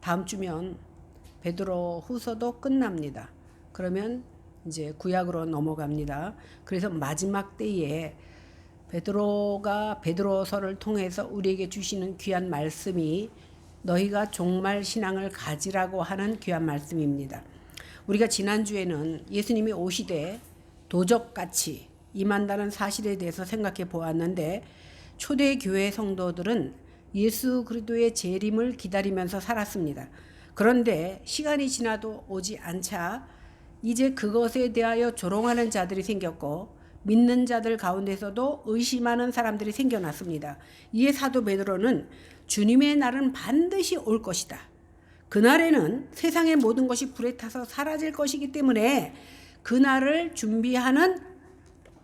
다음 주면 베드로 후서도 끝납니다. 그러면 이제 구약으로 넘어갑니다. 그래서 마지막 때에 베드로가 베드로서를 통해서 우리에게 주시는 귀한 말씀이 너희가 종말 신앙을 가지라고 하는 귀한 말씀입니다. 우리가 지난주에는 예수님이 오시되 도적같이 임한다는 사실에 대해서 생각해 보았는데, 초대 교회 성도들은 예수 그리스도의 재림을 기다리면서 살았습니다. 그런데 시간이 지나도 오지 않자 이제 그것에 대하여 조롱하는 자들이 생겼고, 믿는 자들 가운데서도 의심하는 사람들이 생겨났습니다. 이에 사도 베드로는 주님의 날은 반드시 올 것이다. 그날에는 세상의 모든 것이 불에 타서 사라질 것이기 때문에 그날을 준비하는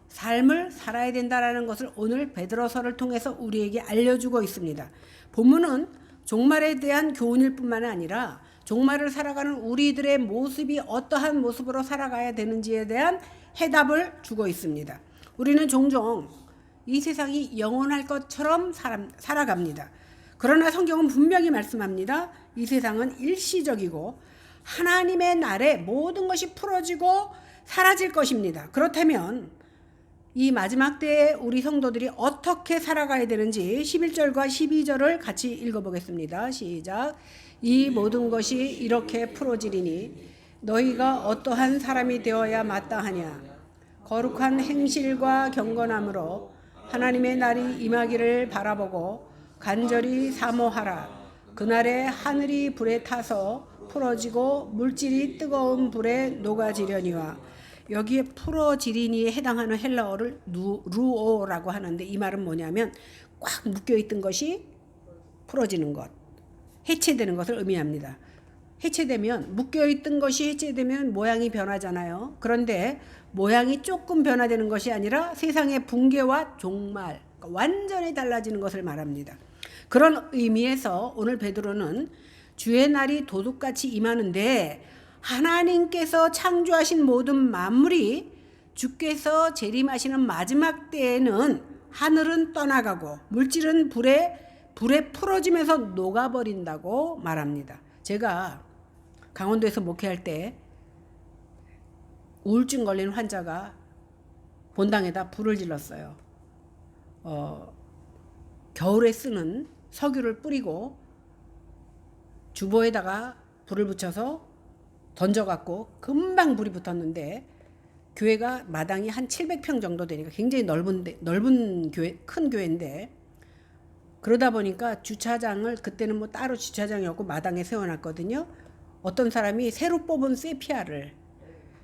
삶을 살아야 된다라는 것을 오늘 베드로서를 통해서 우리에게 알려주고 있습니다. 본문은 종말에 대한 교훈일 뿐만 아니라 종말을 살아가는 우리들의 모습이 어떠한 모습으로 살아가야 되는지에 대한 해답을 주고 있습니다. 우리는 종종 이 세상이 영원할 것처럼 살아갑니다. 그러나 성경은 분명히 말씀합니다. 이 세상은 일시적이고 하나님의 날에 모든 것이 풀어지고 사라질 것입니다. 그렇다면 이 마지막 때에 우리 성도들이 어떻게 살아가야 되는지 11절과 12절을 같이 읽어보겠습니다. 시작. 이 모든 것이 이렇게 풀어지리니 너희가 어떠한 사람이 되어야 마땅하냐. 거룩한 행실과 경건함으로 하나님의 날이 임하기를 바라보고 간절히 사모하라. 그날에 하늘이 불에 타서 풀어지고 물질이 뜨거운 불에 녹아지려니와. 여기에 풀어지리니에 해당하는 헬라어를 루오라고 하는데, 이 말은 뭐냐면 꽉 묶여있던 것이 풀어지는 것, 해체되는 것을 의미합니다. 해체되면, 묶여있던 것이 해체되면 모양이 변하잖아요. 그런데 모양이 조금 변화되는 것이 아니라 세상의 붕괴와 종말, 완전히 달라지는 것을 말합니다. 그런 의미에서 오늘 베드로는 주의 날이 도둑같이 임하는데 하나님께서 창조하신 모든 만물이 주께서 재림하시는 마지막 때에는 하늘은 떠나가고 물질은 불에 풀어지면서 녹아버린다고 말합니다. 제가 강원도에서 목회할 때 우울증 걸린 환자가 본당에다 불을 질렀어요. 겨울에 쓰는 석유를 뿌리고 주보에다가 불을 붙여서 던져갖고 금방 불이 붙었는데, 교회가 마당이 한 700평 정도 되니까 굉장히 넓은 교회, 큰 교회인데, 그러다 보니까 주차장을, 그때는 뭐 따로 주차장이 없고 마당에 세워놨거든요. 어떤 사람이 새로 뽑은 세피아를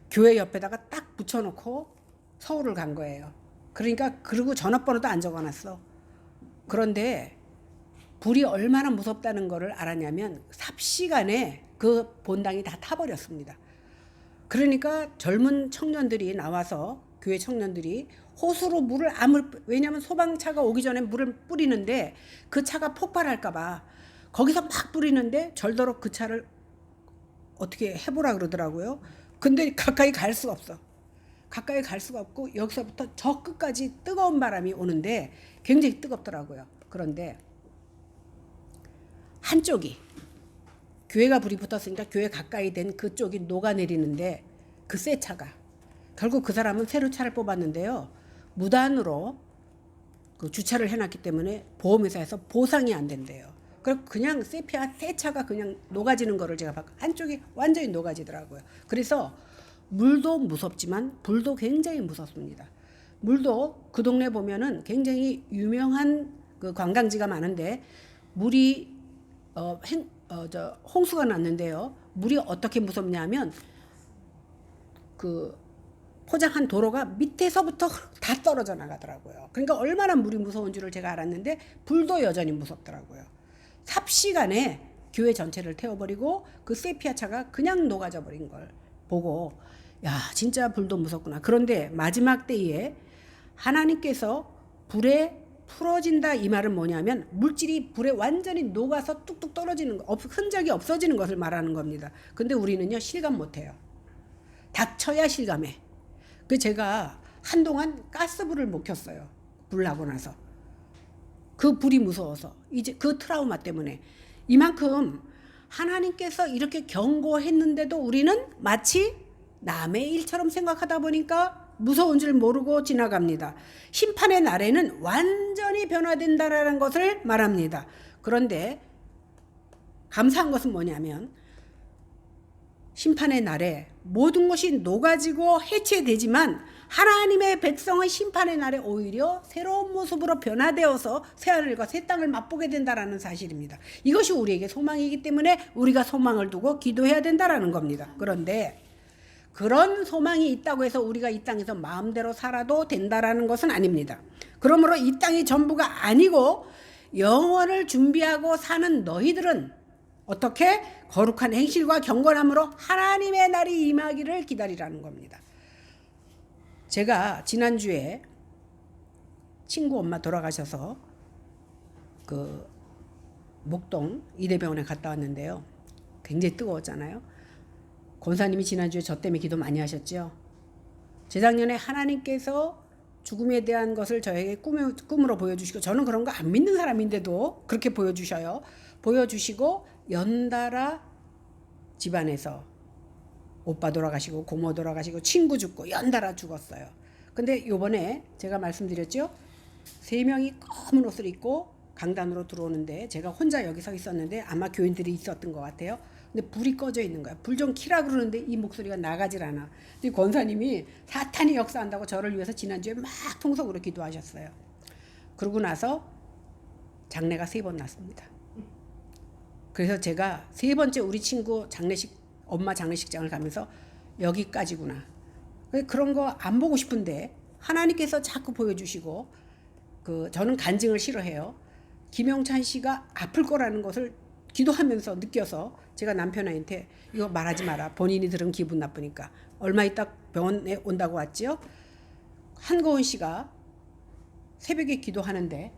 교회 옆에다가 딱 붙여놓고 서울을 간 거예요. 그러니까 그리고 전화번호도 안 적어놨어. 그런데 불이 얼마나 무섭다는 것을 알았냐면 삽시간에 그 본당이 다 타버렸습니다. 그러니까 젊은 청년들이 나와서, 교회 청년들이 호수로 물을 왜냐하면 소방차가 오기 전에 물을 뿌리는데 그 차가 폭발할까봐 거기서 막 뿌리는데 절더러 그 차를 어떻게 해보라 그러더라고요. 근데 가까이 갈 수가 없어. 가까이 갈 수가 없고 여기서부터 저 끝까지 뜨거운 바람이 오는데 굉장히 뜨겁더라고요. 그런데 한쪽이, 교회가 불이 붙었으니까 교회 가까이 된 그쪽이 녹아내리는데, 그 새 차가, 결국 그 사람은 새로 차를 뽑았는데요, 무단으로 그 주차를 해놨기 때문에 보험회사에서 보상이 안 된대요. 그냥 세피아 새 차가 그냥 녹아지는 거를 제가 봤고, 한쪽이 완전히 녹아지더라고요. 그래서 물도 무섭지만 불도 굉장히 무섭습니다. 물도 그 동네 보면은 굉장히 유명한 그 관광지가 많은데, 물이 홍수가 났는데요. 물이 어떻게 무섭냐면 그 포장한 도로가 밑에서부터 다 떨어져 나가더라고요. 그러니까 얼마나 물이 무서운 줄을 제가 알았는데 불도 여전히 무섭더라고요. 삽시간에 교회 전체를 태워버리고 그 세피아 차가 그냥 녹아져 버린 걸 보고, 야, 진짜 불도 무섭구나. 그런데 마지막 때에 하나님께서 불에 풀어진다, 이 말은 뭐냐면 물질이 불에 완전히 녹아서 뚝뚝 떨어지는 거, 흔적이 없어지는 것을 말하는 겁니다. 근데 우리는요, 실감 못해요. 닥쳐야 실감해. 그 제가 한동안 가스불을 못 켰어요. 불 나고 나서. 그 불이 무서워서. 이제 그 트라우마 때문에. 이만큼 하나님께서 이렇게 경고했는데도 우리는 마치 남의 일처럼 생각하다 보니까 무서운 줄 모르고 지나갑니다. 심판의 날에는 완전히 변화된다라는 것을 말합니다. 그런데 감사한 것은 뭐냐면 심판의 날에 모든 것이 녹아지고 해체되지만 하나님의 백성은 심판의 날에 오히려 새로운 모습으로 변화되어서 새하늘과 새 땅을 맛보게 된다라는 사실입니다. 이것이 우리에게 소망이기 때문에 우리가 소망을 두고 기도해야 된다라는 겁니다. 그런데 그런 소망이 있다고 해서 우리가 이 땅에서 마음대로 살아도 된다라는 것은 아닙니다. 그러므로 이 땅이 전부가 아니고 영원을 준비하고 사는 너희들은 어떻게? 거룩한 행실과 경건함으로 하나님의 날이 임하기를 기다리라는 겁니다. 제가 지난주에 친구 엄마 돌아가셔서 그 목동 이대병원에 갔다 왔는데요. 굉장히 뜨거웠잖아요. 권사님이 지난주에 저 때문에 기도 많이 하셨죠. 재작년에 하나님께서 죽음에 대한 것을 저에게 꿈으로 보여주시고, 저는 그런 거 안 믿는 사람인데도 그렇게 보여주셔요. 보여주시고 연달아 집안에서 오빠 돌아가시고 고모 돌아가시고 친구 죽고 연달아 죽었어요. 근데 요번에 제가 말씀드렸죠. 3명이 검은 옷을 입고 강단으로 들어오는데 제가 혼자 여기 서 있었는데 아마 교인들이 있었던 것 같아요. 근데 불이 꺼져 있는 거야. 불 좀 켜라 그러는데 이 목소리가 나가질 않아. 근데 권사님이 사탄이 역사한다고 저를 위해서 지난주에 막 통성으로 기도하셨어요. 그러고 나서 장례가 3번 났습니다. 그래서 제가 3번째 우리 친구 엄마 장례식장을 가면서 여기까지구나. 그런 거 안 보고 싶은데 하나님께서 자꾸 보여주시고, 저는 간증을 싫어해요. 김영찬 씨가 아플 거라는 것을 기도하면서 느껴서 제가 남편한테 이거 말하지 마라. 본인이 들으면 기분 나쁘니까. 얼마 있다 병원에 온다고 왔지요. 한고은 씨가 새벽에 기도하는데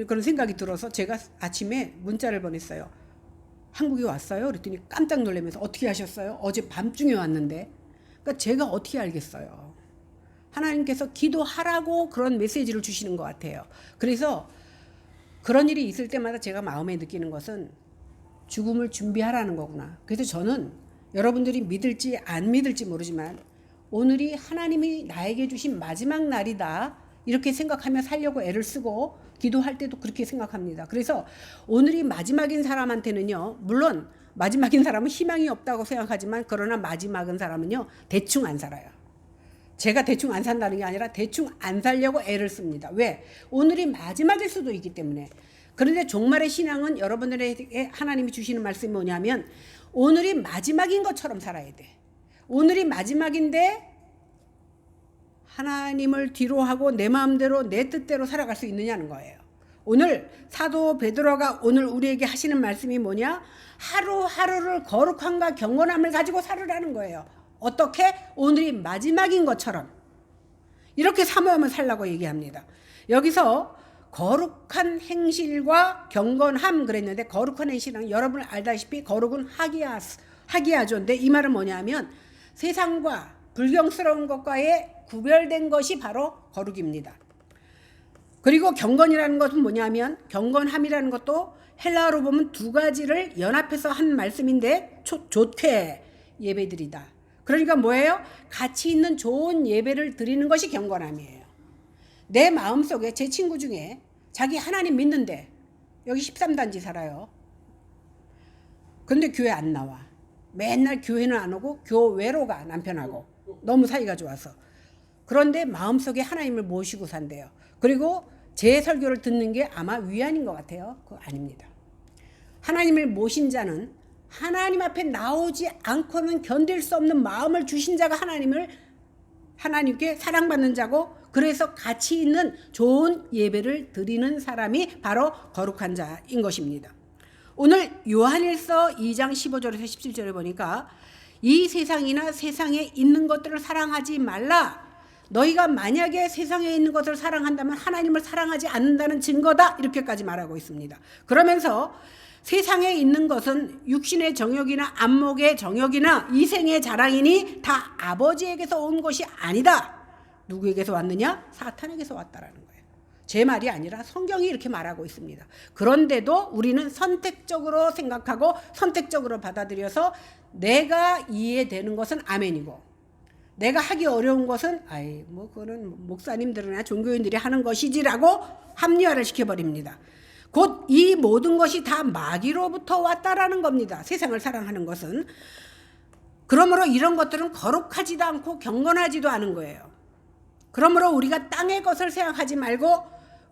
그런 생각이 들어서 제가 아침에 문자를 보냈어요. 한국에 왔어요? 그랬더니 깜짝 놀라면서 어떻게 하셨어요? 어제 밤중에 왔는데. 그러니까 제가 어떻게 알겠어요. 하나님께서 기도하라고 그런 메시지를 주시는 것 같아요. 그래서 그런 일이 있을 때마다 제가 마음에 느끼는 것은 죽음을 준비하라는 거구나. 그래서 저는 여러분들이 믿을지 안 믿을지 모르지만 오늘이 하나님이 나에게 주신 마지막 날이다. 이렇게 생각하며 살려고 애를 쓰고 기도할 때도 그렇게 생각합니다. 그래서 오늘이 마지막인 사람한테는요. 물론 마지막인 사람은 희망이 없다고 생각하지만 그러나 마지막인 사람은요. 대충 안 살아요. 제가 대충 안 산다는 게 아니라 대충 안 살려고 애를 씁니다. 왜? 오늘이 마지막일 수도 있기 때문에. 그런데 종말의 신앙은 여러분들에게 하나님이 주시는 말씀이 뭐냐면 오늘이 마지막인 것처럼 살아야 돼. 오늘이 마지막인데 하나님을 뒤로 하고 내 마음대로 내 뜻대로 살아갈 수 있느냐는 거예요. 오늘 사도 베드로가 오늘 우리에게 하시는 말씀이 뭐냐? 하루하루를 거룩함과 경건함을 가지고 살으라는 거예요. 어떻게? 오늘이 마지막인 것처럼 이렇게 사모하며 살라고 얘기합니다. 여기서 거룩한 행실과 경건함 그랬는데 거룩한 행실은 여러분 알다시피 거룩은 하기야조인데 이 말은 뭐냐면 세상과 불경스러운 것과의 구별된 것이 바로 거룩입니다. 그리고 경건이라는 것은 뭐냐면 경건함이라는 것도 헬라어로 보면 2가지를 연합해서 한 말씀인데 좋게 예배드리다. 그러니까 뭐예요? 가치 있는 좋은 예배를 드리는 것이 경건함이에요. 내 마음속에 제 친구 중에 자기 하나님 믿는데 여기 13단지 살아요. 그런데 교회 안 나와. 맨날 교회는 안 오고 교외로 가. 남편하고 너무 사이가 좋아서. 그런데 마음속에 하나님을 모시고 산대요. 그리고 제 설교를 듣는 게 아마 위안인 것 같아요. 그거 아닙니다. 하나님을 모신 자는 하나님 앞에 나오지 않고는 견딜 수 없는 마음을 주신 자가 하나님께 사랑받는 자고, 그래서 가치 있는 좋은 예배를 드리는 사람이 바로 거룩한 자인 것입니다. 오늘 요한일서 2장 15절에서 17절에 보니까 이 세상이나 세상에 있는 것들을 사랑하지 말라. 너희가 만약에 세상에 있는 것을 사랑한다면 하나님을 사랑하지 않는다는 증거다. 이렇게까지 말하고 있습니다. 그러면서 세상에 있는 것은 육신의 정욕이나 안목의 정욕이나 이생의 자랑이니 다 아버지에게서 온 것이 아니다. 누구에게서 왔느냐? 사탄에게서 왔다라는 거예요. 제 말이 아니라 성경이 이렇게 말하고 있습니다. 그런데도 우리는 선택적으로 생각하고 선택적으로 받아들여서 내가 이해되는 것은 아멘이고 내가 하기 어려운 것은 그거는 목사님들이나 종교인들이 하는 것이지라고 합리화를 시켜버립니다. 곧 이 모든 것이 다 마귀로부터 왔다라는 겁니다. 세상을 사랑하는 것은. 그러므로 이런 것들은 거룩하지도 않고 경건하지도 않은 거예요. 그러므로 우리가 땅의 것을 생각하지 말고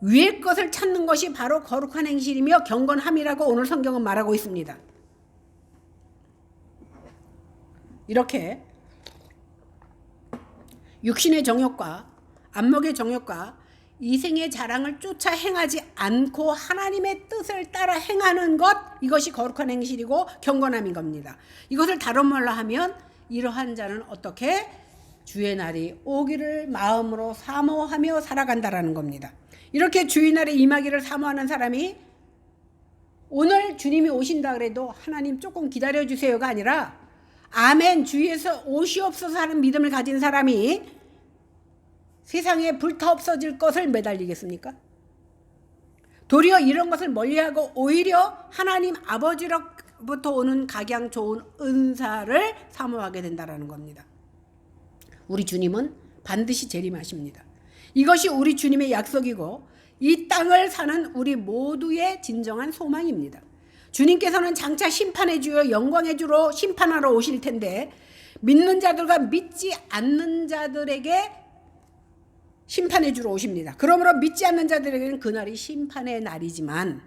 위의 것을 찾는 것이 바로 거룩한 행실이며 경건함이라고 오늘 성경은 말하고 있습니다. 이렇게 육신의 정욕과 안목의 정욕과 이생의 자랑을 쫓아 행하지 않고 하나님의 뜻을 따라 행하는 것, 이것이 거룩한 행실이고 경건함인 겁니다. 이것을 다른 말로 하면 이러한 자는 어떻게 주의 날이 오기를 마음으로 사모하며 살아간다라는 겁니다. 이렇게 주의 날에 임하기를 사모하는 사람이 오늘 주님이 오신다 그래도 하나님 조금 기다려주세요가 아니라 아멘 주에서 오시옵소서 하는 믿음을 가진 사람이 세상에 불타 없어질 것을 매달리겠습니까? 도리어 이런 것을 멀리하고 오히려 하나님 아버지로부터 오는 각양 좋은 은사를 사모하게 된다는 겁니다. 우리 주님은 반드시 재림하십니다. 이것이 우리 주님의 약속이고 이 땅을 사는 우리 모두의 진정한 소망입니다. 주님께서는 장차 심판의 주요 영광의 주로 심판하러 오실 텐데 믿는 자들과 믿지 않는 자들에게 심판의 주로 오십니다. 그러므로 믿지 않는 자들에게는 그날이 심판의 날이지만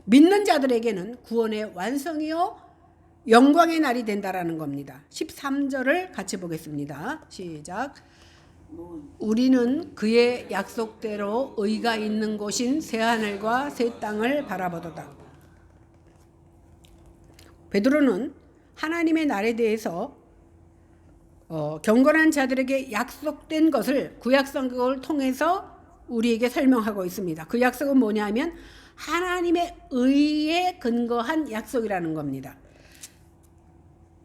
믿는 자들에게는 구원의 완성이요 영광의 날이 된다라는 겁니다. 13절을 같이 보겠습니다. 시작. 우리는 그의 약속대로 의가 있는 곳인 새하늘과 새 땅을 바라보도다. 베드로는 하나님의 날에 대해서 경건한 자들에게 약속된 것을 구약 성경을 통해서 우리에게 설명하고 있습니다. 그 약속은 뭐냐 하면 하나님의 의에 근거한 약속이라는 겁니다.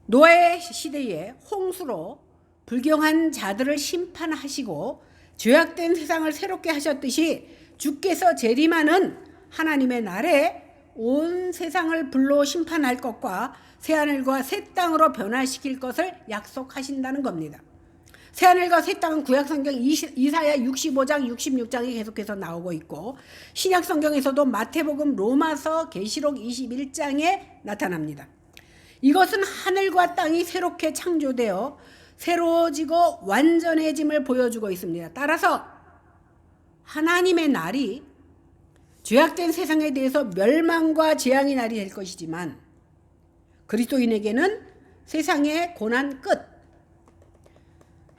노아의 시대에 홍수로 불경한 자들을 심판하시고 죄악된 세상을 새롭게 하셨듯이 주께서 재림하는 하나님의 날에 온 세상을 불로 심판할 것과 새하늘과 새 땅으로 변화시킬 것을 약속하신다는 겁니다. 새하늘과 새 땅은 구약성경 이사야 65장 66장이 계속해서 나오고 있고 신약성경에서도 마태복음 로마서 계시록 21장에 나타납니다. 이것은 하늘과 땅이 새롭게 창조되어 새로워지고 완전해짐을 보여주고 있습니다. 따라서 하나님의 날이 죄악된 세상에 대해서 멸망과 재앙의 날이 될 것이지만 그리스도인에게는 세상의 고난 끝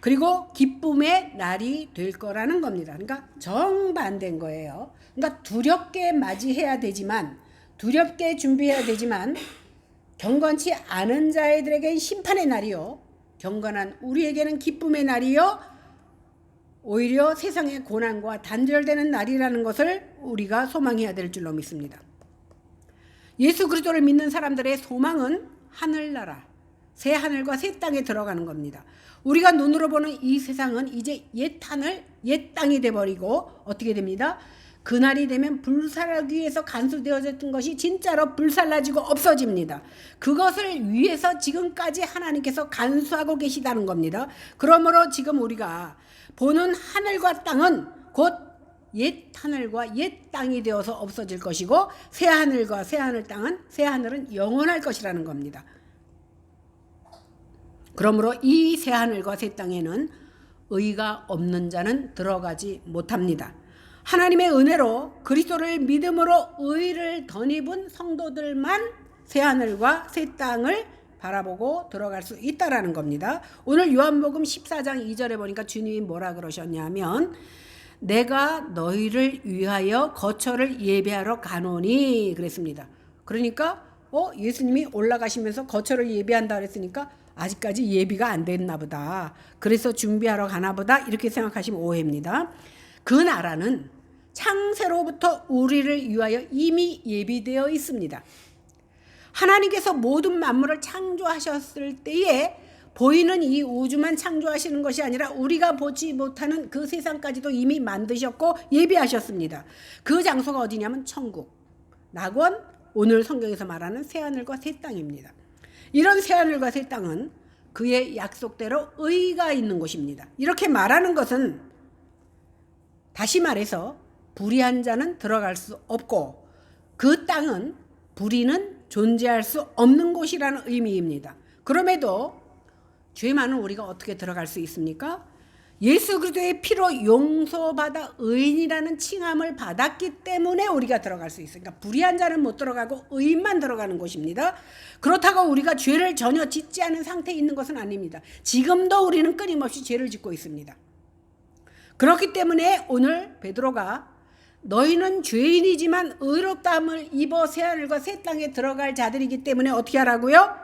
그리고 기쁨의 날이 될 거라는 겁니다. 그러니까 정반대인 거예요. 그러니까 두렵게 맞이해야 되지만 두렵게 준비해야 되지만 경건치 않은 자들에게는 심판의 날이요 경건한 우리에게는 기쁨의 날이요 오히려 세상의 고난과 단절되는 날이라는 것을 우리가 소망해야 될 줄로 믿습니다. 예수 그리스도를 믿는 사람들의 소망은 하늘나라, 새 하늘과 새 땅에 들어가는 겁니다. 우리가 눈으로 보는 이 세상은 이제 옛 하늘, 옛 땅이 돼버리고 어떻게 됩니다? 그날이 되면 불살라기에서 간수되어졌던 것이 진짜로 불살라지고 없어집니다. 그것을 위해서 지금까지 하나님께서 간수하고 계시다는 겁니다. 그러므로 지금 우리가 보는 하늘과 땅은 곧 옛 하늘과 옛 땅이 되어서 없어질 것이고 새 하늘과 새 하늘 땅은 새 하늘은 영원할 것이라는 겁니다. 그러므로 이 새 하늘과 새 땅에는 의가 없는 자는 들어가지 못합니다. 하나님의 은혜로 그리스도를 믿음으로 의를 덧입은 성도들만 새 하늘과 새 땅을 바라보고 들어갈 수 있다라는 겁니다. 오늘 요한복음 14장 2절에 보니까 주님이 뭐라 그러셨냐면 내가 너희를 위하여 거처를 예배하러 가노니 그랬습니다. 그러니까 예수님이 올라가시면서 거처를 예배한다 그랬으니까 아직까지 예비가 안 됐나 보다. 그래서 준비하러 가나 보다 이렇게 생각하시면 오해입니다. 그 나라는 창세로부터 우리를 위하여 이미 예비되어 있습니다. 하나님께서 모든 만물을 창조하셨을 때에 보이는 이 우주만 창조하시는 것이 아니라 우리가 보지 못하는 그 세상까지도 이미 만드셨고 예비하셨습니다. 그 장소가 어디냐면 천국, 낙원, 오늘 성경에서 말하는 새하늘과 새 땅입니다. 이런 새하늘과 새 땅은 그의 약속대로 의가 있는 곳입니다. 이렇게 말하는 것은 다시 말해서 불의한 자는 들어갈 수 없고 그 땅은 불의는 존재할 수 없는 곳이라는 의미입니다. 그럼에도 죄 많은 우리가 어떻게 들어갈 수 있습니까? 예수 그리스도의 피로 용서받아 의인이라는 칭함을 받았기 때문에 우리가 들어갈 수 있어요. 그러니까 불의한 자는 못 들어가고 의인만 들어가는 곳입니다. 그렇다고 우리가 죄를 전혀 짓지 않은 상태에 있는 것은 아닙니다. 지금도 우리는 끊임없이 죄를 짓고 있습니다. 그렇기 때문에 오늘 베드로가 너희는 죄인이지만 의롭다함을 입어 새하늘과 새 땅에 들어갈 자들이기 때문에 어떻게 하라고요?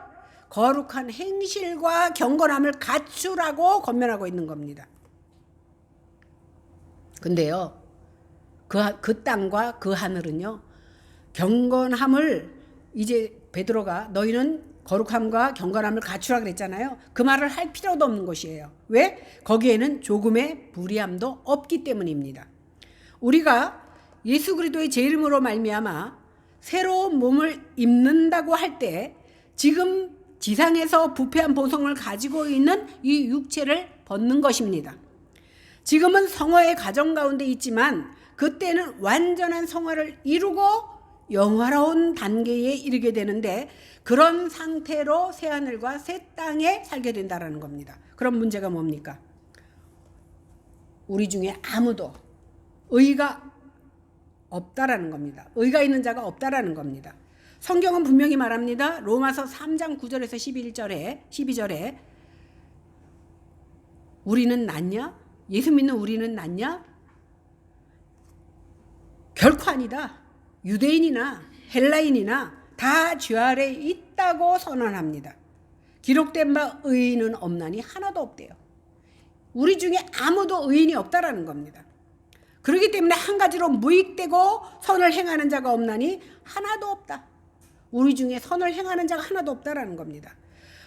거룩한 행실과 경건함을 갖추라고 권면하고 있는 겁니다. 근데요, 그 땅과 그 하늘은요, 경건함을 이제 베드로가 너희는 거룩함과 경건함을 갖추라 그랬잖아요. 그 말을 할 필요도 없는 것이에요. 왜? 거기에는 조금의 불의함도 없기 때문입니다. 우리가 예수 그리스도의 제 이름으로 말미암아 새로운 몸을 입는다고 할 때 지금 지상에서 부패한 보성을 가지고 있는 이 육체를 벗는 것입니다. 지금은 성화의 과정 가운데 있지만 그때는 완전한 성화를 이루고 영화로운 단계에 이르게 되는데 그런 상태로 새하늘과 새 땅에 살게 된다는 겁니다. 그럼 문제가 뭡니까? 우리 중에 아무도 의가 없다라는 겁니다. 의가 있는 자가 없다라는 겁니다. 성경은 분명히 말합니다. 로마서 3장 9절에서 12절에 우리는 낫냐? 예수 믿는 우리는 낫냐? 결코 아니다. 유대인이나 헬라인이나 다 죄 아래 있다고 선언합니다. 기록된 바 의인은 없나니 하나도 없대요. 우리 중에 아무도 의인이 없다라는 겁니다. 그렇기 때문에 한 가지로 무익되고 선을 행하는 자가 없나니 하나도 없다. 우리 중에 선을 행하는 자가 하나도 없다라는 겁니다.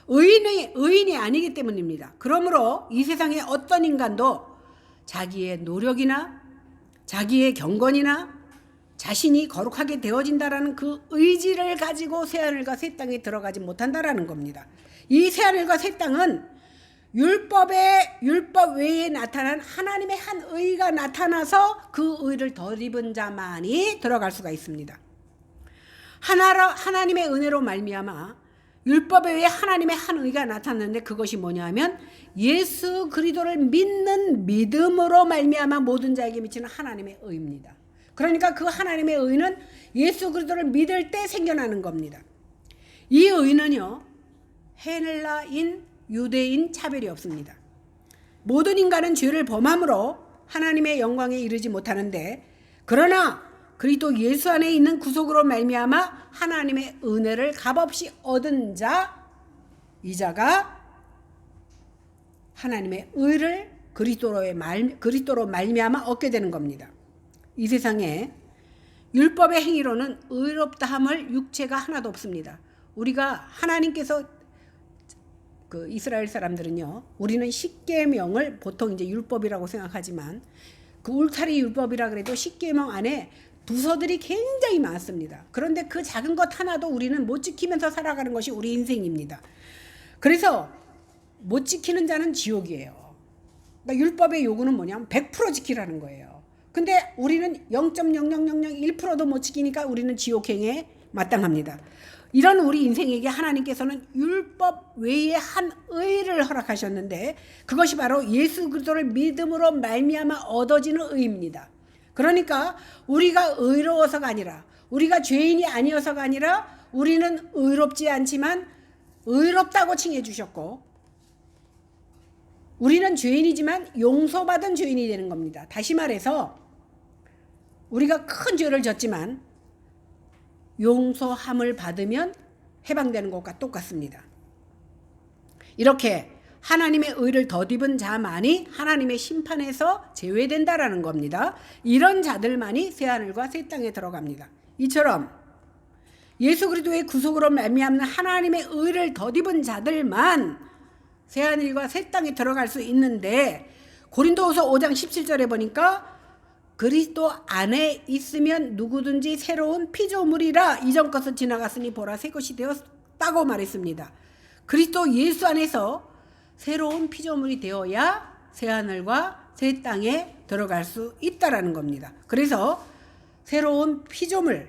의인이 아니기 때문입니다. 그러므로 이 세상의 어떤 인간도 자기의 노력이나 자기의 경건이나 자신이 거룩하게 되어진다라는 그 의지를 가지고 새하늘과 새 땅에 들어가지 못한다라는 겁니다. 이 새하늘과 새 땅은 율법 외에 나타난 하나님의 한 의가 나타나서 그 의를 덧입은 자만이 들어갈 수가 있습니다. 하나님의 은혜로 말미암아 율법 외에 하나님의 한 의가 나타났는데 그것이 뭐냐 하면 예수 그리스도를 믿는 믿음으로 말미암아 모든 자에게 미치는 하나님의 의입니다. 그러니까 그 하나님의 의는 예수 그리스도를 믿을 때 생겨나는 겁니다. 이 의는요, 헬라인, 유대인 차별이 없습니다. 모든 인간은 죄를 범함으로 하나님의 영광에 이르지 못하는데 그러나 그리스도 예수 안에 있는 구속으로 말미암아 하나님의 은혜를 값없이 얻은 자, 이 자가 하나님의 의를 그리스도로 말미암아 얻게 되는 겁니다. 이 세상에 율법의 행위로는 의롭다함을 육체가 하나도 없습니다. 우리가 하나님께서 그 이스라엘 사람들은요, 우리는 십계명을 보통 이제 율법이라고 생각하지만 그 울타리 율법이라 그래도 십계명 안에 부서들이 굉장히 많습니다. 그런데 그 작은 것 하나도 우리는 못 지키면서 살아가는 것이 우리 인생입니다. 그래서 못 지키는 자는 지옥이에요. 그러니까 율법의 요구는 뭐냐면 100% 지키라는 거예요. 근데 우리는 0.0001%도 못 지키니까 우리는 지옥행에 마땅합니다. 이런 우리 인생에게 하나님께서는 율법 외에 한 의를 허락하셨는데 그것이 바로 예수 그리스도를 믿음으로 말미암아 얻어지는 의입니다. 그러니까 우리가 의로워서가 아니라 우리가 죄인이 아니어서가 아니라 우리는 의롭지 않지만 의롭다고 칭해 주셨고 우리는 죄인이지만 용서받은 죄인이 되는 겁니다. 다시 말해서 우리가 큰 죄를 졌지만 용서함을 받으면 해방되는 것과 똑같습니다. 이렇게 하나님의 의를 덧입은 자만이 하나님의 심판에서 제외된다라는 겁니다. 이런 자들만이 새하늘과 새 땅에 들어갑니다. 이처럼 예수 그리스도의 구속으로 말미암는 하나님의 의를 덧입은 자들만 새하늘과 새 땅에 들어갈 수 있는데 고린도후서 5장 17절에 보니까 그리스도 안에 있으면 누구든지 새로운 피조물이라 이전 것은 지나갔으니 보라 새 것이 되었다고 말했습니다. 그리스도 예수 안에서 새로운 피조물이 되어야 새하늘과 새 땅에 들어갈 수 있다라는 겁니다. 그래서 새로운 피조물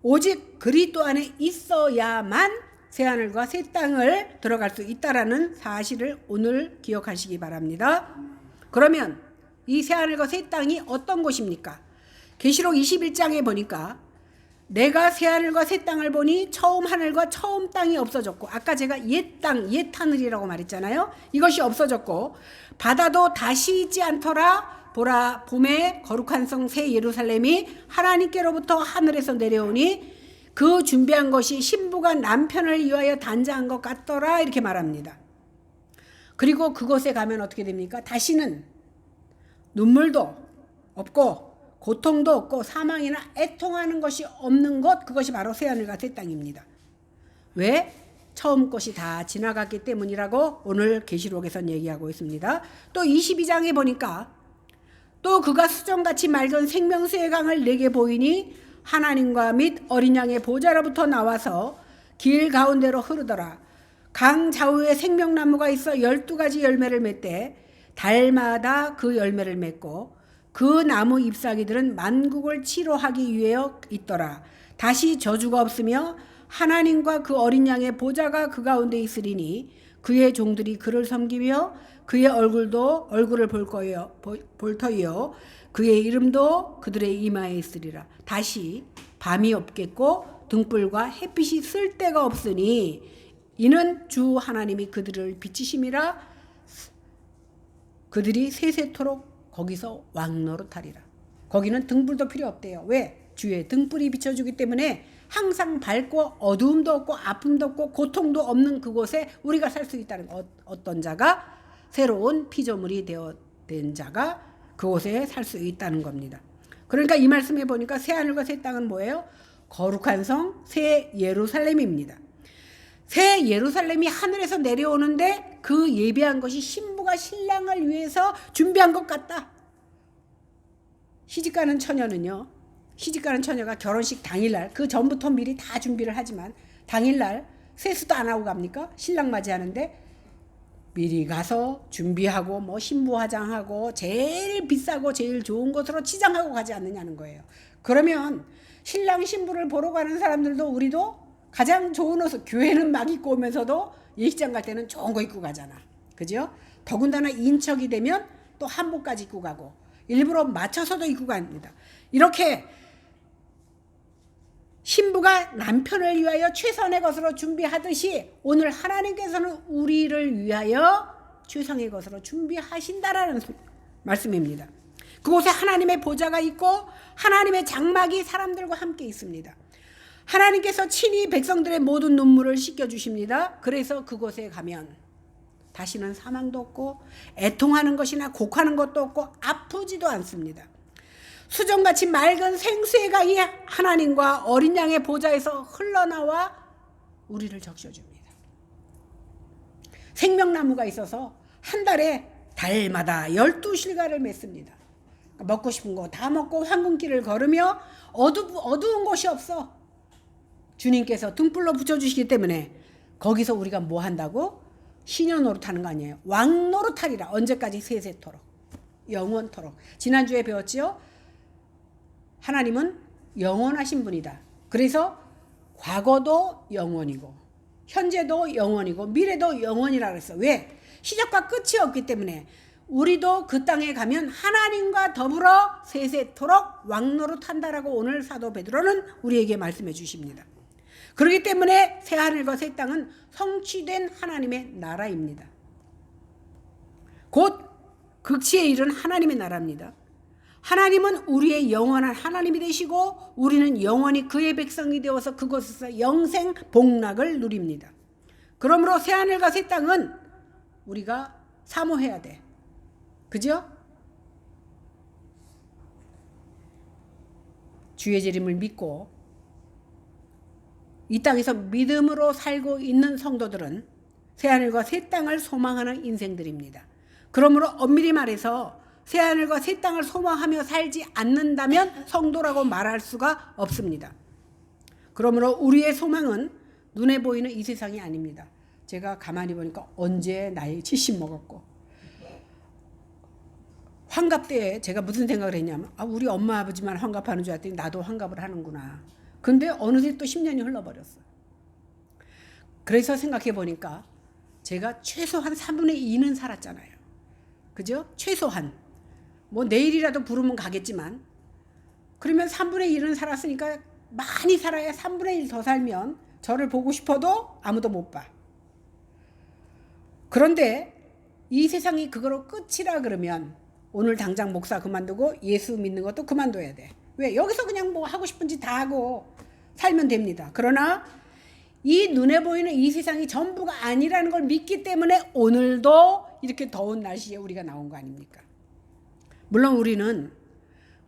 오직 그리스도 안에 있어야만 새하늘과 새 땅을 들어갈 수 있다라는 사실을 오늘 기억하시기 바랍니다. 그러면 이 새하늘과 새 땅이 어떤 곳입니까? 계시록 21장에 보니까 내가 새하늘과 새 땅을 보니 처음 하늘과 처음 땅이 없어졌고, 아까 제가 옛 땅, 옛 하늘이라고 말했잖아요. 이것이 없어졌고 바다도 다시 있지 않더라. 보라 봄에 거룩한 성 새 예루살렘이 하나님께로부터 하늘에서 내려오니 그 준비한 것이 신부가 남편을 위하여 단장한 것 같더라. 이렇게 말합니다. 그리고 그곳에 가면 어떻게 됩니까? 다시는 눈물도 없고 고통도 없고 사망이나 애통하는 것이 없는 것, 그것이 바로 새하늘과 새 땅입니다. 왜? 처음 것이 다 지나갔기 때문이라고 오늘 계시록에선 얘기하고 있습니다. 또 22장에 보니까 또 그가 수정같이 맑은 생명수의 강을 내게 보이니 하나님과 및 어린 양의 보좌로부터 나와서 길 가운데로 흐르더라. 강 좌우에 생명나무가 있어 12가지 열매를 맺되 달마다 그 열매를 맺고 그 나무 잎사귀들은 만국을 치료하기 위하여 있더라. 다시 저주가 없으며 하나님과 그 어린 양의 보좌가 그 가운데 있으리니 그의 종들이 그를 섬기며 그의 얼굴을 볼 터이요 그의 이름도 그들의 이마에 있으리라. 다시 밤이 없겠고 등불과 햇빛이 쓸 데가 없으니 이는 주 하나님이 그들을 비치심이라. 그들이 세세토록 거기서 왕노릇하리라. 거기는 등불도 필요 없대요. 왜? 주의 등불이 비춰주기 때문에 항상 밝고 어두움도 없고 아픔도 없고 고통도 없는 그곳에 우리가 살 수 있다는 것. 어떤 자가 새로운 피조물이 된 자가 그곳에 살 수 있다는 겁니다. 그러니까 이 말씀에 보니까 새하늘과 새 땅은 뭐예요? 거룩한 성 새 예루살렘입니다. 새 예루살렘이 하늘에서 내려오는데 그 예비한 것이 신부가 신랑을 위해서 준비한 것 같다. 시집가는 처녀가 결혼식 당일날, 그 전부터 미리 다 준비를 하지만 당일날 세수도 안 하고 갑니까? 신랑 맞이하는데 미리 가서 준비하고 뭐 신부 화장하고 제일 비싸고 제일 좋은 것으로 치장하고 가지 않느냐는 거예요. 그러면 신랑 신부를 보러 가는 사람들도 우리도 가장 좋은 옷을, 교회는 막 입고 오면서도 예식장 갈 때는 좋은 거 입고 가잖아. 그죠? 더군다나 인척이 되면 또 한복까지 입고 가고 일부러 맞춰서도 입고 갑니다. 이렇게 신부가 남편을 위하여 최선의 것으로 준비하듯이 오늘 하나님께서는 우리를 위하여 최선의 것으로 준비하신다라는 말씀입니다. 그곳에 하나님의 보좌가 있고 하나님의 장막이 사람들과 함께 있습니다. 하나님께서 친히 백성들의 모든 눈물을 씻겨주십니다. 그래서 그곳에 가면 다시는 사망도 없고 애통하는 것이나 곡하는 것도 없고 아프지도 않습니다. 수정같이 맑은 생수의 강이 하나님과 어린 양의 보좌에서 흘러나와 우리를 적셔줍니다. 생명나무가 있어서 한 달에 달마다 12실과를 맺습니다. 먹고 싶은 거 다 먹고 황금길을 걸으며 어두운 곳이 없어. 주님께서 등불로 붙여주시기 때문에 거기서 우리가 뭐 한다고? 시녀 노릇하는 거 아니에요. 왕 노릇하리라. 언제까지? 세세토록, 영원토록. 지난주에 배웠지요? 하나님은 영원하신 분이다. 그래서 과거도 영원이고 현재도 영원이고 미래도 영원이라 그랬어. 왜? 시작과 끝이 없기 때문에 우리도 그 땅에 가면 하나님과 더불어 세세토록 왕노릇한다라고 오늘 사도 베드로는 우리에게 말씀해 주십니다. 그렇기 때문에 새하늘과 새 땅은 성취된 하나님의 나라입니다. 곧 극치에 이른 하나님의 나라입니다. 하나님은 우리의 영원한 하나님이 되시고 우리는 영원히 그의 백성이 되어서 그곳에서 영생 복락을 누립니다. 그러므로 새하늘과 새 땅은 우리가 사모해야 돼. 그죠? 주의 재림을 믿고 이 땅에서 믿음으로 살고 있는 성도들은 새하늘과 새 땅을 소망하는 인생들입니다. 그러므로 엄밀히 말해서 새하늘과 새 땅을 소망하며 살지 않는다면 성도라고 말할 수가 없습니다. 그러므로 우리의 소망은 눈에 보이는 이 세상이 아닙니다. 제가 가만히 보니까 언제 나이 70 먹었고 환갑 때에 제가 무슨 생각을 했냐면 우리 엄마 아버지만 환갑하는 줄 알았더니 나도 환갑을 하는구나. 근데 어느새 또 10년이 흘러버렸어. 그래서 생각해 보니까 제가 최소한 3분의 2는 살았잖아요. 그죠? 최소한. 뭐 내일이라도 부르면 가겠지만 그러면 3분의 1은 살았으니까 많이 살아야 3분의 1 더 살면 저를 보고 싶어도 아무도 못 봐. 그런데 이 세상이 그거로 끝이라 그러면 오늘 당장 목사 그만두고 예수 믿는 것도 그만둬야 돼. 왜? 여기서 그냥 뭐 하고 싶은 짓 다 하고 살면 됩니다. 그러나 이 눈에 보이는 이 세상이 전부가 아니라는 걸 믿기 때문에 오늘도 이렇게 더운 날씨에 우리가 나온 거 아닙니까? 물론 우리는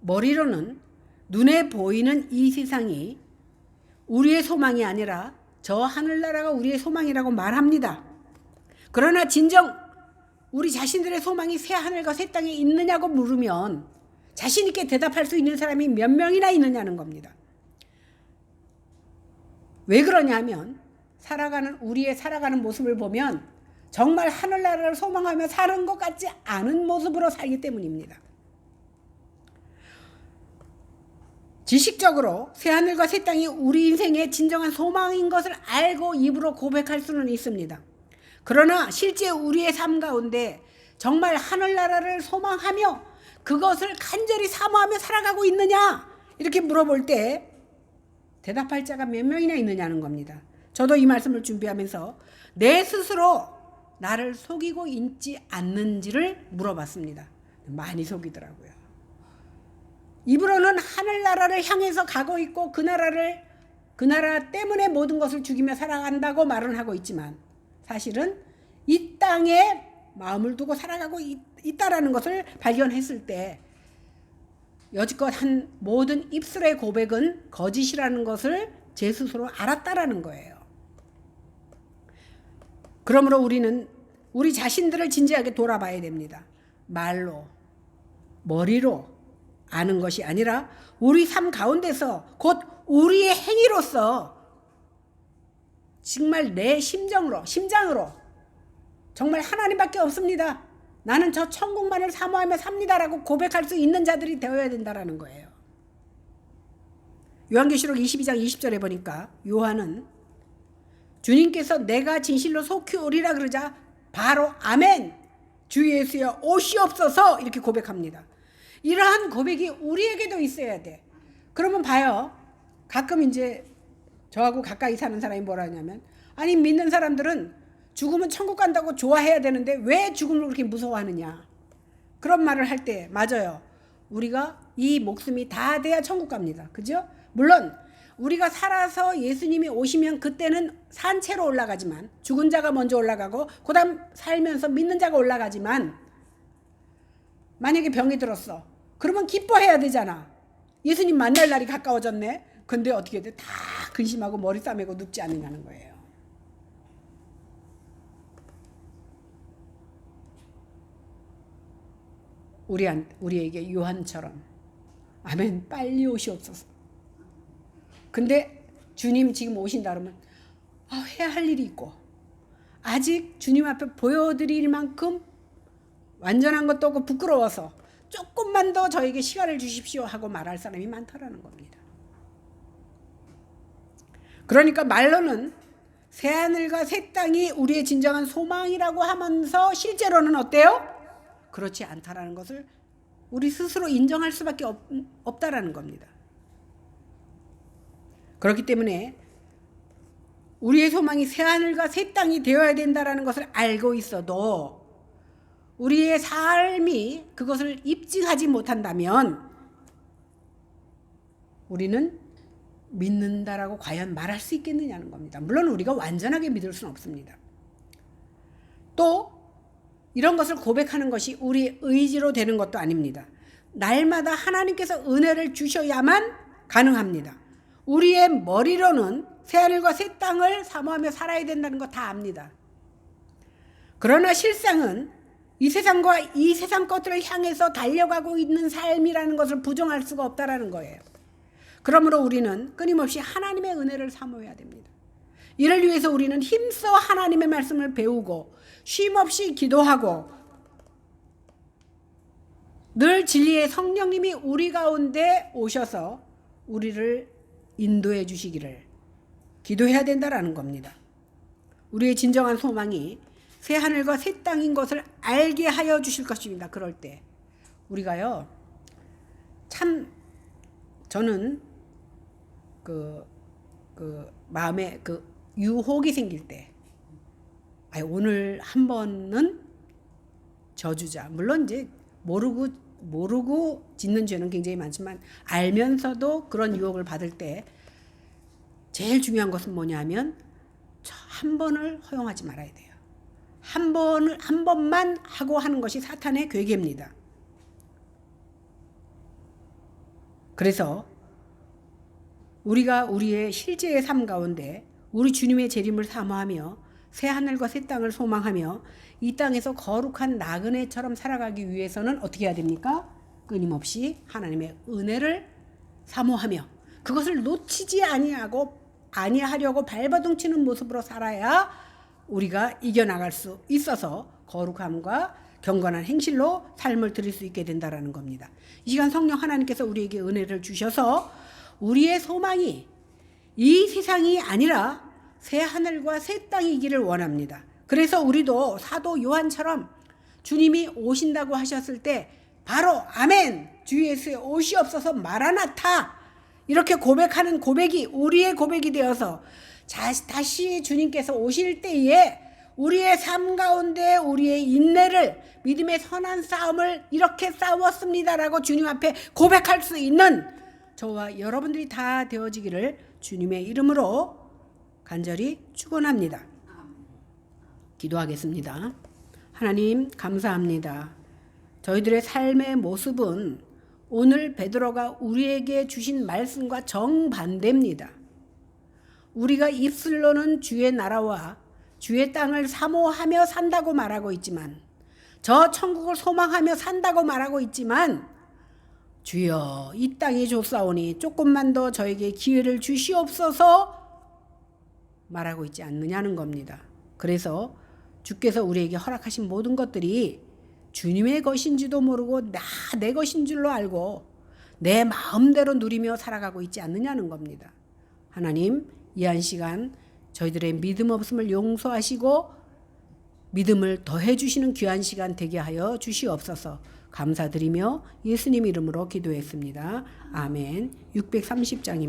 머리로는 눈에 보이는 이 세상이 우리의 소망이 아니라 저 하늘나라가 우리의 소망이라고 말합니다. 그러나 진정 우리 자신들의 소망이 새 하늘과 새 땅에 있느냐고 물으면 자신 있게 대답할 수 있는 사람이 몇 명이나 있느냐는 겁니다. 왜 그러냐면 우리의 살아가는 모습을 보면 정말 하늘나라를 소망하며 사는 것 같지 않은 모습으로 살기 때문입니다. 지식적으로 새하늘과 새 땅이 우리 인생의 진정한 소망인 것을 알고 입으로 고백할 수는 있습니다. 그러나 실제 우리의 삶 가운데 정말 하늘나라를 소망하며 그것을 간절히 사모하며 살아가고 있느냐 이렇게 물어볼 때 대답할 자가 몇 명이나 있느냐는 겁니다. 저도 이 말씀을 준비하면서 내 스스로 나를 속이고 있지 않는지를 물어봤습니다. 많이 속이더라고요. 입으로는 하늘나라를 향해서 가고 있고 그 나라 때문에 모든 것을 죽이며 살아간다고 말은 하고 있지만 사실은 이 땅에 마음을 두고 살아가고 있다라는 것을 발견했을 때 여지껏 한 모든 입술의 고백은 거짓이라는 것을 제 스스로 알았다라는 거예요. 그러므로 우리는 우리 자신들을 진지하게 돌아봐야 됩니다. 말로, 머리로 아는 것이 아니라 우리 삶 가운데서 곧 우리의 행위로서 정말 내 심장으로 정말 하나님밖에 없습니다. 나는 저 천국만을 사모하며 삽니다라고 고백할 수 있는 자들이 되어야 된다라는 거예요. 요한계시록 22장 20절에 보니까 요한은 주님께서 내가 진실로 속히 오리라 그러자 바로 아멘 주 예수여 오시옵소서 이렇게 고백합니다. 이러한 고백이 우리에게도 있어야 돼. 그러면 봐요. 가끔 이제 저하고 가까이 사는 사람이 뭐라 하냐면 아니 믿는 사람들은 죽으면 천국 간다고 좋아해야 되는데 왜 죽음을 그렇게 무서워하느냐. 그런 말을 할 때 맞아요. 우리가 이 목숨이 다 돼야 천국 갑니다. 그죠? 물론 우리가 살아서 예수님이 오시면 그때는 산채로 올라가지만 죽은 자가 먼저 올라가고 그 다음 살면서 믿는 자가 올라가지만 만약에 병이 들었어. 그러면 기뻐해야 되잖아. 예수님 만날 날이 가까워졌네. 근데 어떻게 돼? 다 근심하고 머리 싸매고 눕지 않느냐는 거예요. 우리에게 요한처럼 아멘 빨리 오시옵소서. 근데 주님 지금 오신다 그러면 해야 할 일이 있고 아직 주님 앞에 보여드릴 만큼 완전한 것도 없고 부끄러워서 조금만 더 저에게 시간을 주십시오 하고 말할 사람이 많다라는 겁니다. 그러니까 말로는 새하늘과 새 땅이 우리의 진정한 소망이라고 하면서 실제로는 어때요? 그렇지 않다라는 것을 우리 스스로 인정할 수밖에 없다라는 겁니다. 그렇기 때문에 우리의 소망이 새하늘과 새 땅이 되어야 된다라는 것을 알고 있어도 우리의 삶이 그것을 입증하지 못한다면 우리는 믿는다라고 과연 말할 수 있겠느냐는 겁니다. 물론 우리가 완전하게 믿을 수는 없습니다. 또 이런 것을 고백하는 것이 우리 의지로 되는 것도 아닙니다. 날마다 하나님께서 은혜를 주셔야만 가능합니다. 우리의 머리로는 새하늘과 새 땅을 사모하며 살아야 된다는 거 다 압니다. 그러나 실상은 이 세상과 이 세상 것들을 향해서 달려가고 있는 삶이라는 것을 부정할 수가 없다라는 거예요. 그러므로 우리는 끊임없이 하나님의 은혜를 사모해야 됩니다. 이를 위해서 우리는 힘써 하나님의 말씀을 배우고 쉼없이 기도하고 늘 진리의 성령님이 우리 가운데 오셔서 우리를 인도해 주시기를 기도해야 된다라는 겁니다. 우리의 진정한 소망이 새 하늘과 새 땅인 것을 알게 하여 주실 것입니다. 그럴 때 우리가요, 참 저는 그 마음에 그 유혹이 생길 때, 오늘 한 번은 저주자. 물론 이제 모르고 짓는 죄는 굉장히 많지만 알면서도 그런 유혹을 받을 때 제일 중요한 것은 뭐냐면 한 번을 허용하지 말아야 돼요. 한 번만 하고 하는 것이 사탄의 괴계입니다. 그래서 우리가 우리의 실제의 삶 가운데 우리 주님의 재림을 사모하며 새 하늘과 새 땅을 소망하며 이 땅에서 거룩한 나그네처럼 살아가기 위해서는 어떻게 해야 됩니까? 끊임없이 하나님의 은혜를 사모하며 그것을 놓치지 아니하려고 발버둥치는 모습으로 살아야 우리가 이겨나갈 수 있어서 거룩함과 경건한 행실로 삶을 드릴 수 있게 된다라는 겁니다. 이 시간 성령 하나님께서 우리에게 은혜를 주셔서 우리의 소망이 이 세상이 아니라 새 하늘과 새 땅이기를 원합니다. 그래서 우리도 사도 요한처럼 주님이 오신다고 하셨을 때 바로 아멘 주 예수의 오시옵소서 마라나타 이렇게 고백하는 고백이 우리의 고백이 되어서 다시 주님께서 오실 때에 우리의 삶 가운데 우리의 인내를 믿음의 선한 싸움을 이렇게 싸웠습니다라고 주님 앞에 고백할 수 있는 저와 여러분들이 다 되어지기를 주님의 이름으로 간절히 축원합니다. 기도하겠습니다. 하나님 감사합니다. 저희들의 삶의 모습은 오늘 베드로가 우리에게 주신 말씀과 정반대입니다. 우리가 입술로는 주의 나라와 주의 땅을 사모하며 산다고 말하고 있지만 저 천국을 소망하며 산다고 말하고 있지만 주여 이 땅이 좁사오니 조금만 더 저에게 기회를 주시옵소서 말하고 있지 않느냐는 겁니다. 그래서 주께서 우리에게 허락하신 모든 것들이 주님의 것인지도 모르고 내 것인 줄로 알고 내 마음대로 누리며 살아가고 있지 않느냐는 겁니다. 하나님 이 한 시간 저희들의 믿음 없음을 용서하시고 믿음을 더해 주시는 귀한 시간 되게 하여 주시옵소서. 감사드리며 예수님 이름으로 기도했습니다. 아멘. 630장입니다.